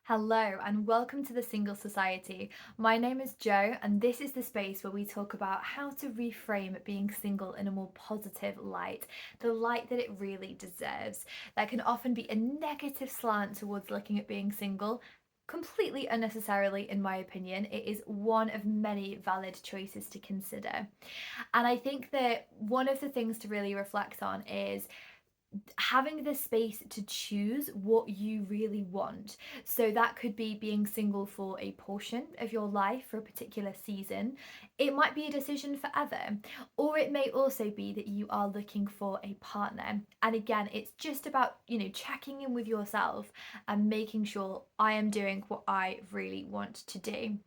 Hello, and welcome to the Single Society. My name is Jo, and this is the space where we talk about how to reframe being single in a more positive light, the light that it really deserves. That can often be a negative slant towards looking at being single. Completely unnecessarily, in my opinion. It is one of many valid choices to consider. And I think that one of the things to really reflect on is having the space to choose what you really want. So that could be being single for a portion of your life for a particular season. It might be a decision forever, or it may also be that you are looking for a partner. And again, it's just about, checking in with yourself and making sure I am doing what I really want to do.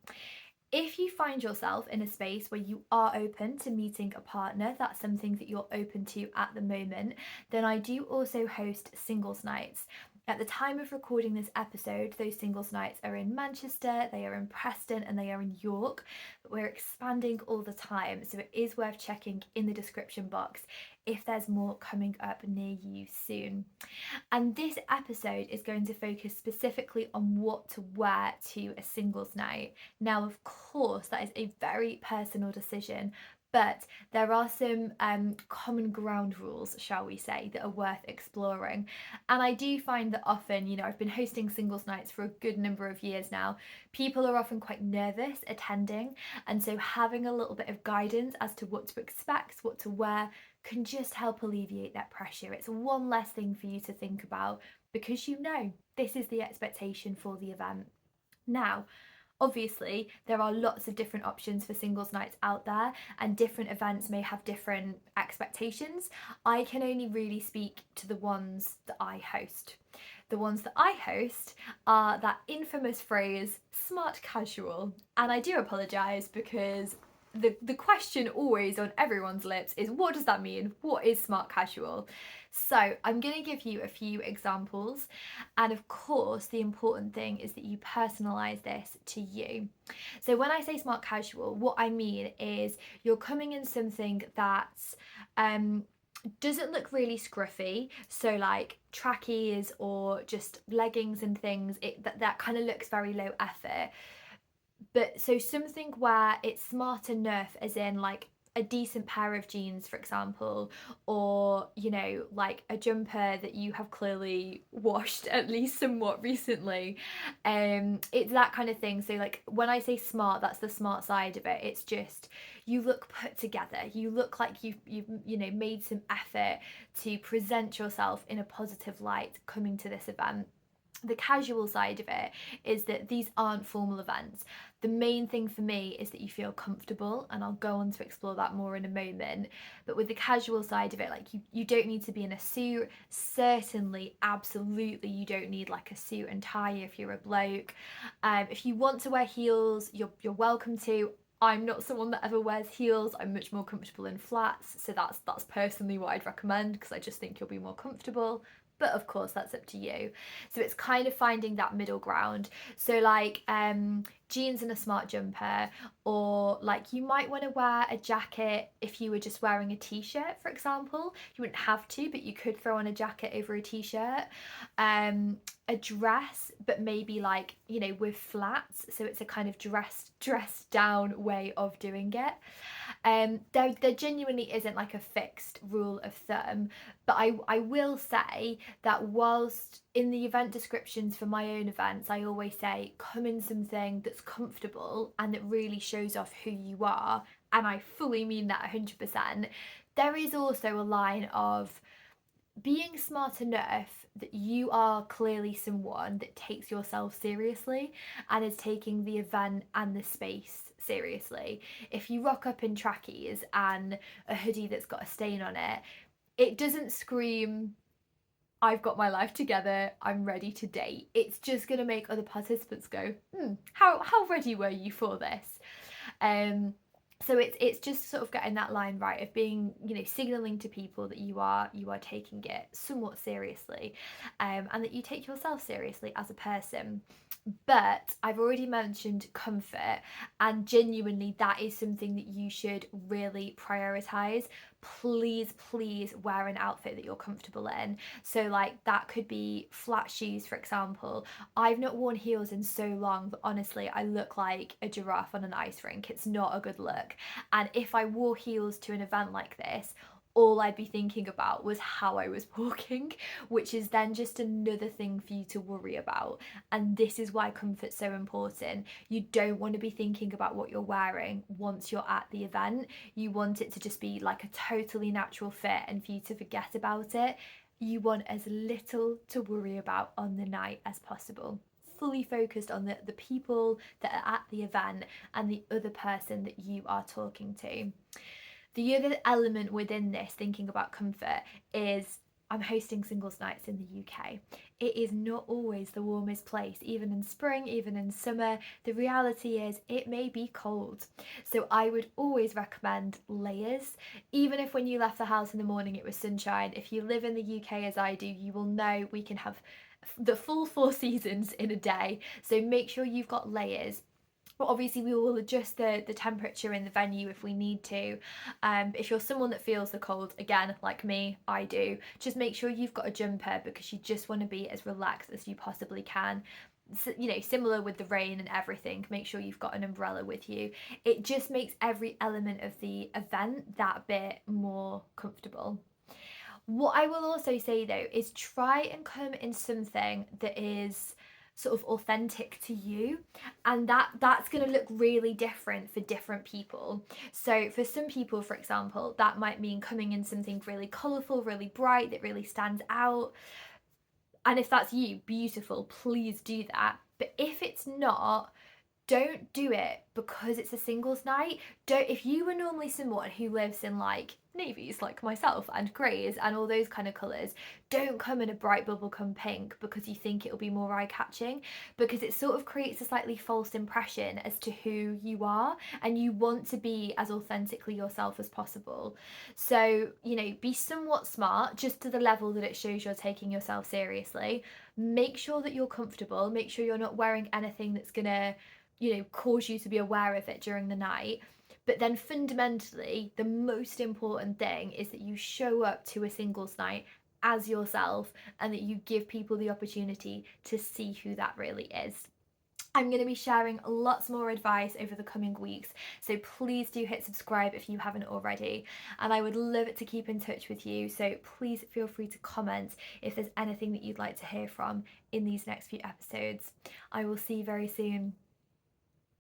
If you find yourself in a space where you are open to meeting a partner, that's something that you're open to at the moment, then I do also host singles nights. At the time of recording this episode, those singles nights are in Manchester, they are in Preston, and they are in York. But we're expanding all the time, so it is worth checking in the description box if there's more coming up near you soon. And this episode is going to focus specifically on what to wear to a singles night. Now, of course, that is a very personal decision, but there are some common ground rules, shall we say, that are worth exploring. And I do find that often, I've been hosting singles nights for a good number of years now. People are often quite nervous attending, and so having a little bit of guidance as to what to expect, what to wear, can just help alleviate that pressure. It's one less thing for you to think about because this is the expectation for the event. Now, obviously, there are lots of different options for singles nights out there, and different events may have different expectations. I can only really speak to the ones that I host. The ones that I host are that infamous phrase, smart casual. And I do apologise because the question always on everyone's lips is, what does that mean? What is smart casual? So I'm going to give you a few examples, and of course the important thing is that you personalize this to you. So when I say smart casual, what I mean is you're coming in something that's doesn't look really scruffy, so like trackies or just leggings and things, that kind of looks very low effort. But so something where it's smart enough, as in like a decent pair of jeans, for example, or like a jumper that you have clearly washed at least somewhat recently. It's that kind of thing. So like when I say smart, that's the smart side of it. It's just you look put together. You look like you've made some effort to present yourself in a positive light coming to this event. The casual side of it is that these aren't formal events. The main thing for me is that you feel comfortable, and I'll go on to explore that more in a moment. But with the casual side of it, like you don't need to be in a suit. Certainly, absolutely, you don't need like a suit and tie if you're a bloke. If you want to wear heels, you're welcome to. I'm not someone that ever wears heels. I'm much more comfortable in flats, so that's personally what I'd recommend because I just think you'll be more comfortable. But of course, that's up to you. So it's kind of finding that middle ground. So like jeans and a smart jumper, or like you might want to wear a jacket if you were just wearing a t-shirt, for example. You wouldn't have to, but you could throw on a jacket over a t-shirt. A dress, but maybe like with flats, so it's a kind of dressed down way of doing it. There genuinely isn't like a fixed rule of thumb, but I will say that whilst in the event descriptions for my own events, I always say come in something that's comfortable and that really shows off who you are, and I fully mean that 100%. There is also a line of being smart enough that you are clearly someone that takes yourself seriously and is taking the event and the space seriously. If you rock up in trackies and a hoodie that's got a stain on it, it doesn't scream, I've got my life together, I'm ready to date. It's just going to make other participants go, how ready were you for this? So it's just sort of getting that line right of being, signaling to people that you are taking it somewhat seriously, and that you take yourself seriously as a person. But I've already mentioned comfort, and genuinely that is something that you should really prioritize. please wear an outfit that you're comfortable in. So like that could be flat shoes, for example. I've not worn heels in so long, but honestly, I look like a giraffe on an ice rink. It's not a good look. And if I wore heels to an event like this, all I'd be thinking about was how I was walking, which is then just another thing for you to worry about. And this is why comfort's so important. You don't want to be thinking about what you're wearing once you're at the event. You want it to just be like a totally natural fit and for you to forget about it. You want as little to worry about on the night as possible. Fully focused on the people that are at the event and the other person that you are talking to. The other element within this, thinking about comfort, is I'm hosting singles nights in the UK. It is not always the warmest place, even in spring, even in summer. The reality is it may be cold. So I would always recommend layers. Even if when you left the house in the morning it was sunshine, if you live in the UK as I do, you will know we can have the full 4 seasons in a day. So make sure you've got layers. But obviously we will adjust the temperature in the venue if we need to. If you're someone that feels the cold, again, like me, I do, just make sure you've got a jumper because you just want to be as relaxed as you possibly can. So, you know, similar with the rain and everything, make sure you've got an umbrella with you. It just makes every element of the event that bit more comfortable. What I will also say though is try and come in something that is sort of authentic to you, and that's going to look really different for different people. So for some people, for example, that might mean coming in something really colourful, really bright, that really stands out. And if that's you, beautiful, please do that. But if it's not, don't do it because it's a singles night. Don't, if you were normally someone who lives in like navies like myself and greys and all those kind of colours, don't come in a bright bubblegum pink because you think it'll be more eye-catching, because it sort of creates a slightly false impression as to who you are, and you want to be as authentically yourself as possible. So, you know, be somewhat smart, just to the level that it shows you're taking yourself seriously. Make sure that you're comfortable, make sure you're not wearing anything that's gonna, you know, cause you to be aware of it during the night. But then fundamentally, the most important thing is that you show up to a singles night as yourself and that you give people the opportunity to see who that really is. I'm going to be sharing lots more advice over the coming weeks, so please do hit subscribe if you haven't already, and I would love it to keep in touch with you, so please feel free to comment if there's anything that you'd like to hear from in these next few episodes. I will see you very soon.